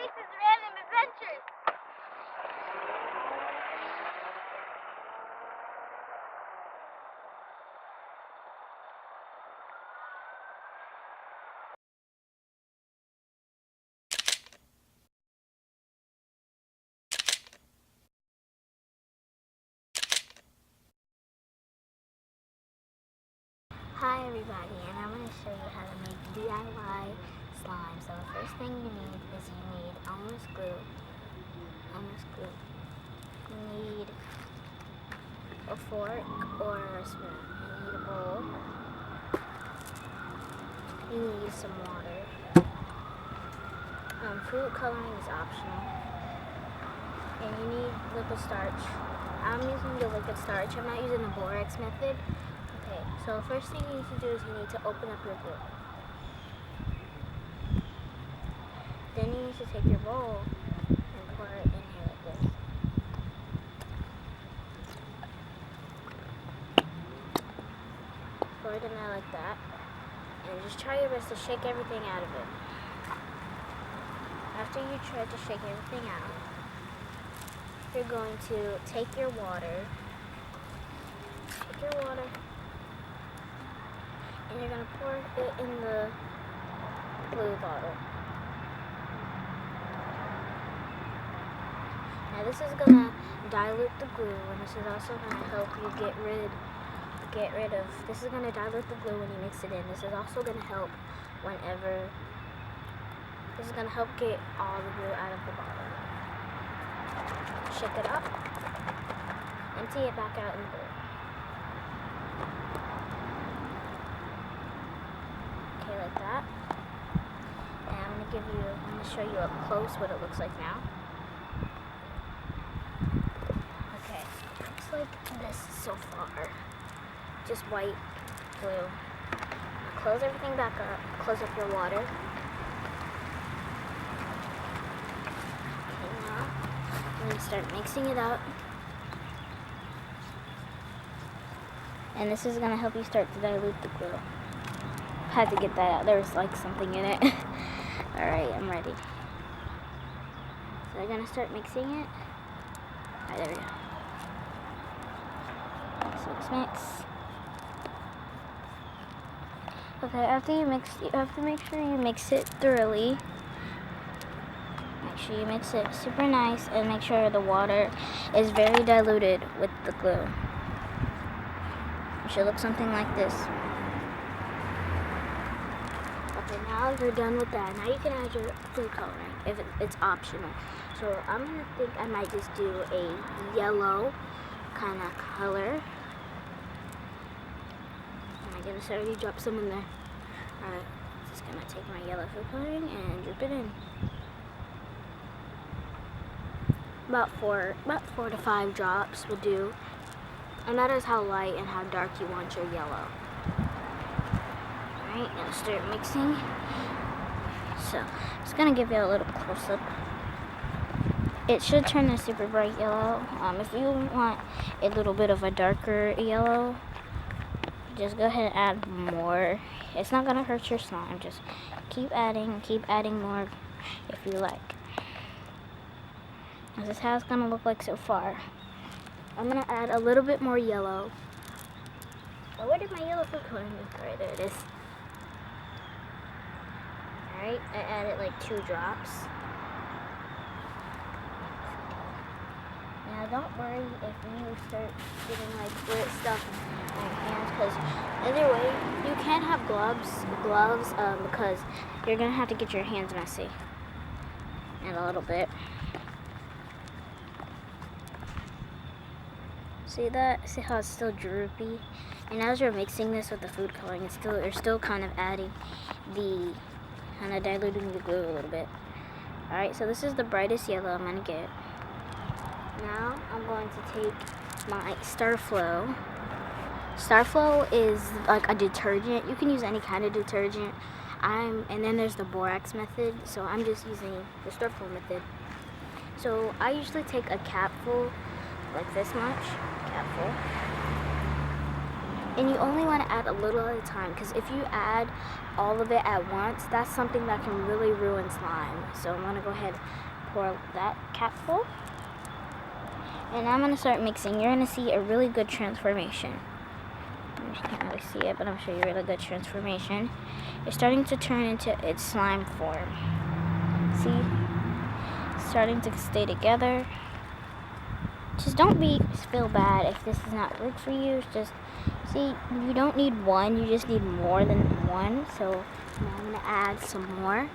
Sharice's Random Adventures. Hi everybody, and I'm going to show you how to make DIY slime. So the first thing you need is almost glue. You need a fork or a spoon. You need a bowl. You need some water. Food coloring is optional. And you need liquid starch. I'm using the liquid starch. I'm not using the borax method. Okay, so the first thing you need to do is you need to open up your glue. Then you need to take your bowl and pour it in here like this. Pour it in there like that. And just try your best to shake everything out of it. After you try to shake everything out, you're going to take your water. And you're going to pour it in the glue bottle. Now this is going to dilute the glue, and this is also going to help you get rid of, this is going to dilute the glue when you mix it in. This is also going to help this is going to help get all the glue out of the bottle. Shake it up, empty it back out in the bowl. Like that. And I'm going to show you up close what it looks like now. Okay, it looks like this so far. Just white glue. Now close everything back up. Close up your water. Okay, now I'm going to start mixing it up. And this is going to help you start to dilute the glue. Had to get that out. There was like something in it. Alright, I'm ready. So I'm gonna start mixing it. Alright, there we go. Mix. Okay, after you mix, you have to make sure you mix it thoroughly. Make sure you mix it super nice and make sure the water is very diluted with the glue. It should look something like this. Now you're done with that. Now you can add your food coloring if it's optional. So I'm gonna think I might just do a yellow kind of color. And I guess I already dropped some in there. Alright, just gonna take my yellow food coloring and drip it in. About four to 5 drops will do. It matters how light and how dark you want your yellow. Alright, gonna start mixing. So, just gonna give you a little close-up. It should turn a super bright yellow. If you want a little bit of a darker yellow, just go ahead and add more. It's not gonna hurt your slime. Just keep adding more if you like. This is how it's gonna look like so far. I'm gonna add a little bit more yellow. Oh, where did my yellow food coloring go? Right, there it is. Alright, I added like 2 drops. Now don't worry if you start getting like wet stuff on your hands, because either way, you can have gloves because you're going to have to get your hands messy. And a little bit. See that? See how it's still droopy? And as you're mixing this with the food coloring, you're still kind of adding kind of diluting the glue a little bit. Alright, so this is the brightest yellow I'm going to get. Now I'm going to take my Starflow. Starflow is like a detergent. You can use any kind of detergent. And then there's the borax method, so I'm just using the Starflow method. So I usually take a capful, like this much, capful. And you only want to add a little at a time, because if you add all of it at once, that's something that can really ruin slime. So I'm going to go ahead and pour that cap full. And I'm going to start mixing. You're going to see a really good transformation. You can't really see it, but I'm showing you a really good transformation. It's starting to turn into its slime form. See? It's starting to stay together. Just don't feel bad if this is not good for you. It's just, see, you don't need one, you just need more than one. So now I'm going to add some more.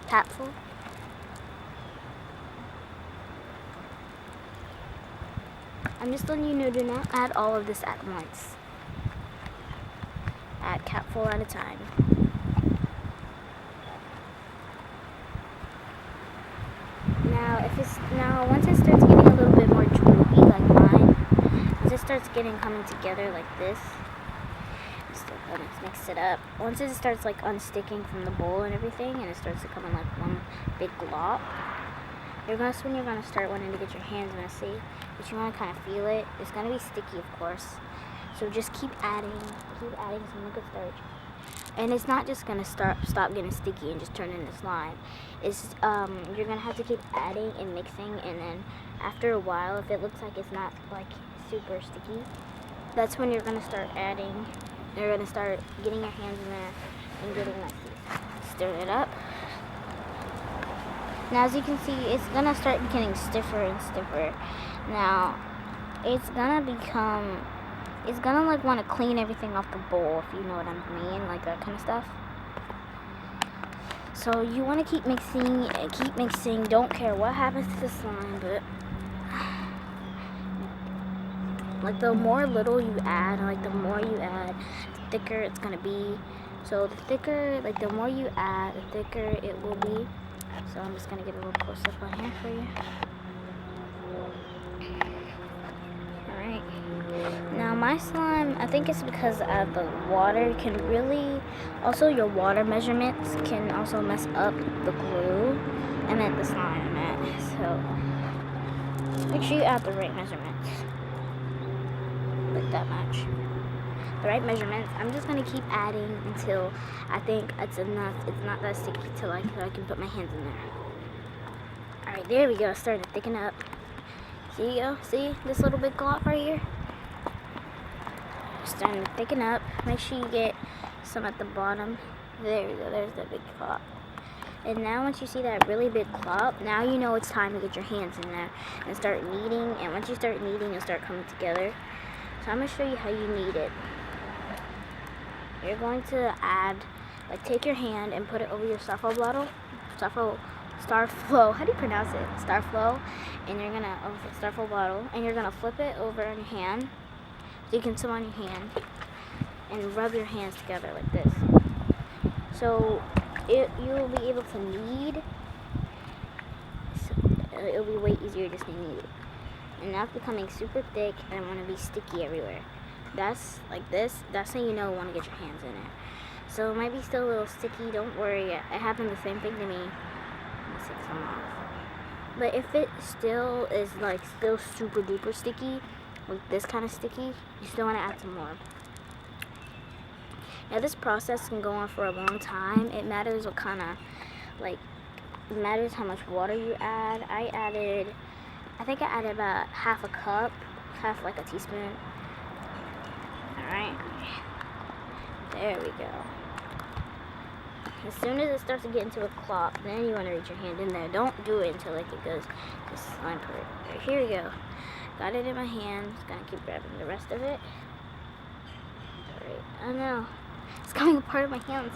Tapful. I'm just letting you know, do not add all of this at once. Add capful at a time. Now once it starts getting a little bit more droopy like mine, once it starts coming together like this, still gonna mix it up. Once it starts like unsticking from the bowl and everything, and it starts to come in like one big glop, that's when you're gonna start wanting to get your hands messy. But you want to kind of feel it. It's gonna be sticky, of course. So just keep adding some liquid starch. And it's not just gonna stop getting sticky and just turn into slime. It's you're gonna have to keep adding and mixing, and then after a while, if it looks like it's not like super sticky, that's when you're gonna start adding. You're gonna start getting your hands in there and getting messy. Stir it up. Now, as you can see, it's gonna start getting stiffer and stiffer. Now, it's gonna like want to clean everything off the bowl, if you know what I mean, like that kind of stuff. So you want to keep mixing and keep mixing. Don't care what happens to the slime, but like the more little you add, like the more you add, the thicker it's gonna be. So the more you add, the thicker it will be. So I'm just gonna get a little close up on here for you. Alright. Now my slime, I think it's because of the water can really, also your water measurements can also mess up the glue. I meant the slime, So make sure you add the right measurements. Like that much. The right measurements. I'm just gonna keep adding until I think it's enough. It's not that sticky till I can put my hands in there. Alright, there we go. It's starting to thicken up. See this little big glop right here? It's starting to thicken up. Make sure you get some at the bottom. There we go. There's that big glop. And now once you see that really big glop, now you know it's time to get your hands in there and start kneading. And once you start kneading, you'll start coming together. So I'm gonna show you how you knead it. You're going to add, like, take your hand and put it over your Starflow, how do you pronounce it? Starflow, and you're gonna, Starflow bottle, and you're gonna flip it over on your hand, so you can sit on your hand, and rub your hands together like this. So, you'll be able to knead, it'll be way easier just to knead. And now it's becoming super thick, and I'm gonna be sticky everywhere. That's like this. That's how you know you want to get your hands in there. So it might be still a little sticky. Don't worry. It happened the same thing to me. Let me take some off. But if it still is like still super duper sticky, like this kind of sticky, you still want to add some more. Now this process can go on for a long time. It matters what kind of it matters how much water you add. I think I added about half a cup, half like a teaspoon. Alright, there we go. As soon as it starts to get into a clop, then you want to reach your hand in there. Don't do it until like it goes to slime part. Right, here we go. Got it in my hand. Just gonna keep grabbing the rest of it. Alright, oh no, it's coming apart of my hands.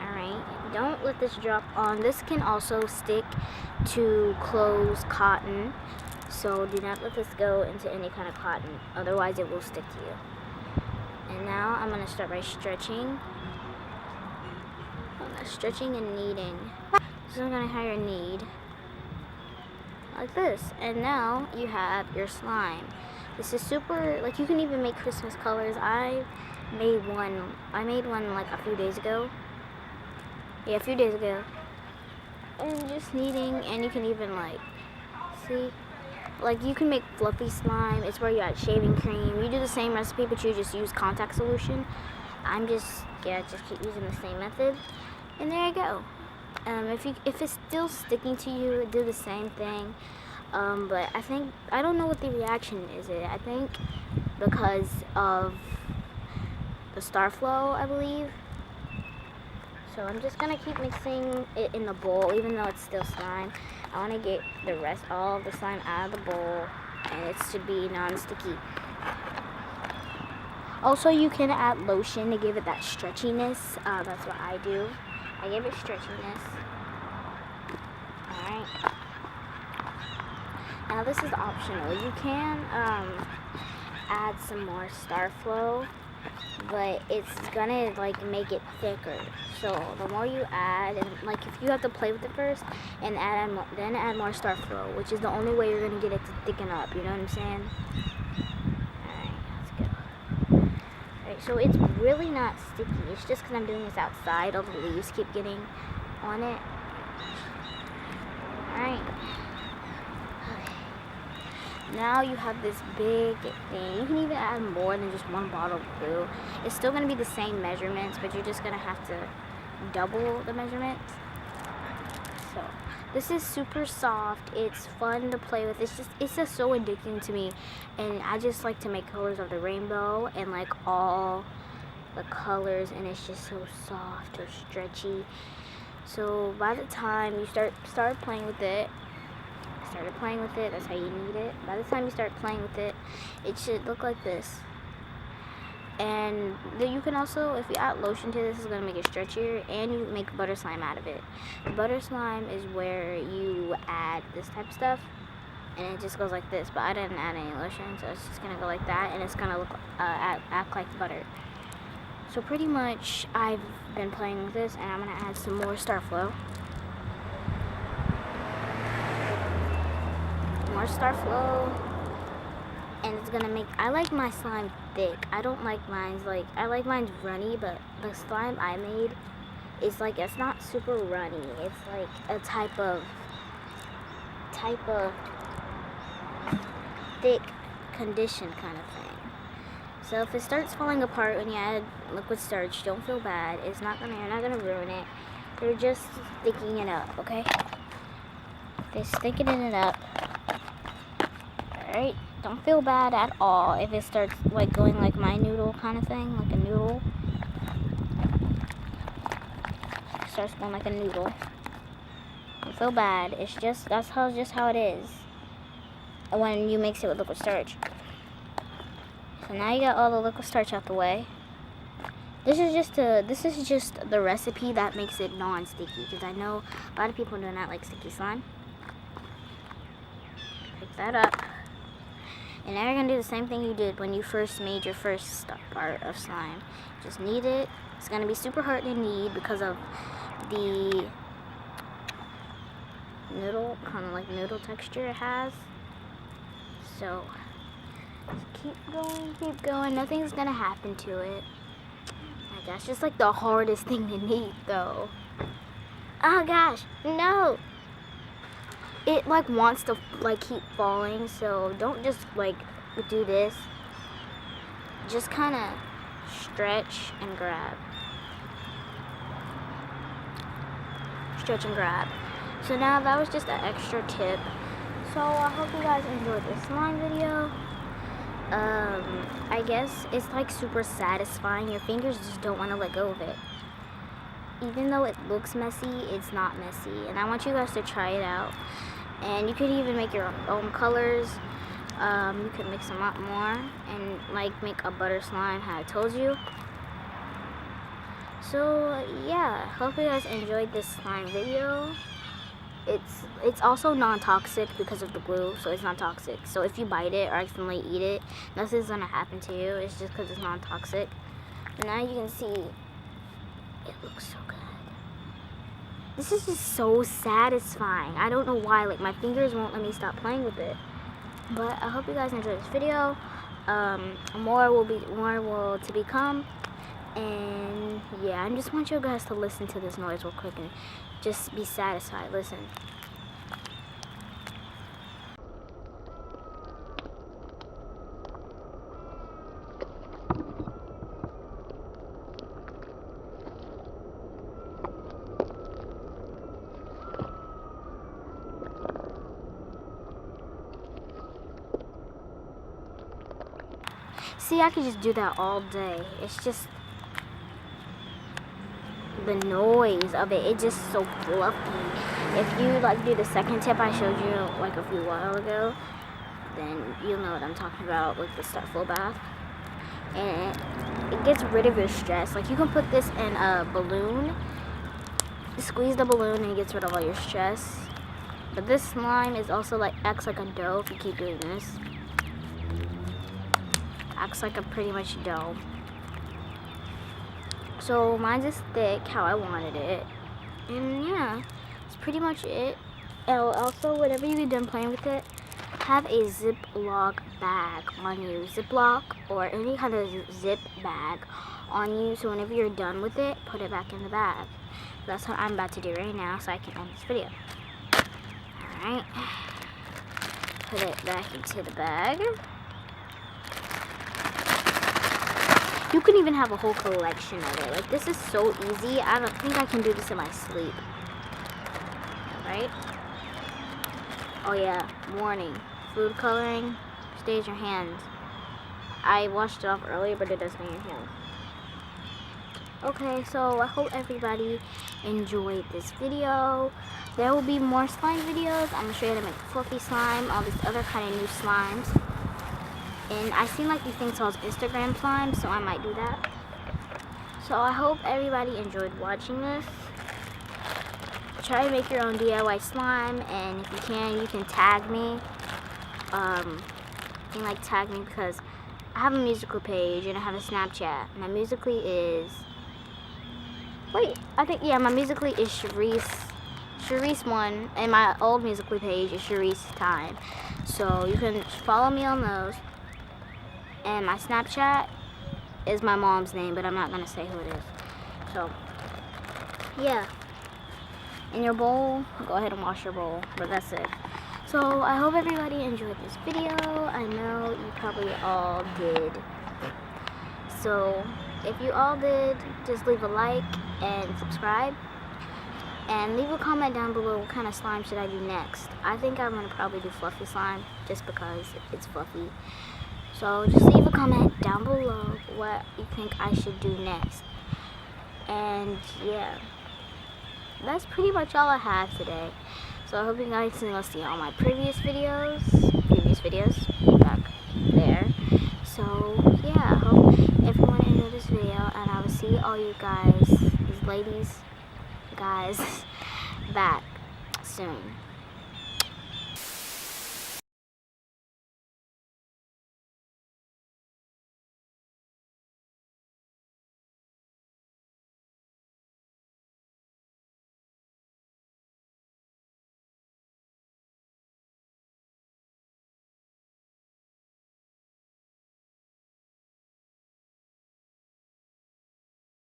Alright, don't let this drop on. This can also stick to clothes, cotton. So do not let this go into any kind of cotton. Otherwise it will stick to you. And now I'm going to start by stretching. Stretching and kneading. So I'm going to hire knead. Like this. And now you have your slime. This is super, like you can even make Christmas colors. I made one like a few days ago. Yeah, a few days ago. And just kneading, and you can even like, see, like you can make fluffy slime. It's where you add shaving cream. You do the same recipe, but you just use contact solution. I'm just keep using the same method. And there you go. If it's still sticking to you, do the same thing. But I don't know what the reaction is. I think because of the star flow, I believe. So I'm just gonna keep mixing it in the bowl, even though it's still slime. I want to get all of the slime out of the bowl, and it should be non-sticky. Also, you can add lotion to give it that stretchiness. That's what I do. I give it stretchiness. Alright. Now this is optional. You can add some more star flow, but it's gonna like make it thicker. So the more you add, and like if you have to play with it first and then add more star flow, which is the only way you're gonna get it to thicken up. You know what I'm saying? Alright, let's go. Alright, so it's really not sticky. It's just because I'm doing this outside. All the leaves keep getting on it. Alright. Now you have this big thing. You can even add more than just one bottle of glue. It's still going to be the same measurements, but you're just going to have to double the measurements. So this is super soft. It's fun to play with. It's just so addicting to me. And I just like to make colors of the rainbow and like all the colors, and it's just so soft or stretchy. So by the time you start playing with it, that's how you need it. By the time you start playing with it, it should look like this. And then you can also, if you add lotion to this, it's going to make it stretchier, and you make butter slime out of it. Butter slime is where you add this type of stuff, and it just goes like this. But I didn't add any lotion, so it's just going to go like that, and it's going to look act like butter. So pretty much, I've been playing with this, and I'm going to add some more star flow. More star flow, and it's gonna make, I like my slime thick. I don't like mine's I like mine's runny, but the slime I made is like, it's not super runny. It's like a type of thick condition kind of thing. So if it starts falling apart when you add liquid starch, don't feel bad. You're not gonna ruin it. You're just thickening it up, okay? Just thickening it up. Alright, don't feel bad at all if it starts like going like my noodle kind of thing, like a noodle. It starts going like a noodle. Don't feel bad. It's just just how it is when you mix it with liquid starch. So now you got all the liquid starch out the way. This is just the recipe that makes it non-sticky, because I know a lot of people do not like sticky slime. Pick that up. And now you're going to do the same thing you did when you first made your first part of slime. Just knead it. It's going to be super hard to knead because of the noodle, kind of like noodle texture it has. So, just keep going. Nothing's going to happen to it. Like, that's just like the hardest thing to knead though. Oh gosh, no! It like wants to like keep falling, so don't just like do this. Just kind of stretch and grab. Stretch and grab. So now that was just an extra tip. So I hope you guys enjoyed this slime video. I guess it's like super satisfying. Your fingers just don't want to let go of it. Even though it looks messy, it's not messy. And I want you guys to try it out. And you can even make your own colors. You can mix them up more and like make a butter slime, how I told you. So yeah, hope you guys enjoyed this slime video. It's also non-toxic because of the glue, so it's not toxic. So if you bite it or accidentally eat it, nothing's gonna happen to you. It's just because it's non-toxic. But now you can see it looks so good. This is just so satisfying. I don't know why. Like, my fingers won't let me stop playing with it. But I hope you guys enjoyed this video. More will to become. And yeah, I just want you guys to listen to this noise real quick and just be satisfied. Listen. see, I could just do that all day. It's just the noise of it. It's just so fluffy. If you like do the second tip I showed you like a few while ago, then you'll know what I'm talking about with the full bath. And it gets rid of your stress. Like, you can put this in a balloon, squeeze the balloon, and it gets rid of all your stress. But this slime is also like acts like a dough if you keep doing this. Acts like a pretty much dough. So mine's is thick how I wanted it. And yeah, that's pretty much it. And also, whenever you get done playing with it, have a Ziploc bag on you. Ziploc or any kind of zip bag on you. So whenever you're done with it, put it back in the bag. That's what I'm about to do right now so I can end this video. Alright. Put it back into the bag. You can even have a whole collection of it. Like, this is so easy. I don't think I can do this in my sleep. Right? Oh yeah, warning. Food coloring stays your hands. I washed it off earlier, but it does stay in your hands. Okay, so I hope everybody enjoyed this video. There will be more slime videos. I'm going to show you how to make fluffy slime, all these other kind of new slimes. And I seen like these things called Instagram slime, so I might do that. So I hope everybody enjoyed watching this. Try to make your own DIY slime, and if you can tag me. You can like tag me because I have a musical page and I have a Snapchat. My musically is my musically is Sharice1, and my old musically page is Sharice Time. So you can follow me on those. And my Snapchat is my mom's name, but I'm not going to say who it is. So, yeah. In your bowl, go ahead and wash your bowl. But that's it. So, I hope everybody enjoyed this video. I know you probably all did. So, if you all did, just leave a like and subscribe. And leave a comment down below what kind of slime should I do next. I think I'm going to probably do fluffy slime just because it's fluffy. So just leave a comment down below what you think I should do next. And yeah, that's pretty much all I have today. So I hope you guys can see all my previous videos back there. So yeah, I hope everyone enjoyed this video, and I will see all you guys, these ladies, guys, back soon.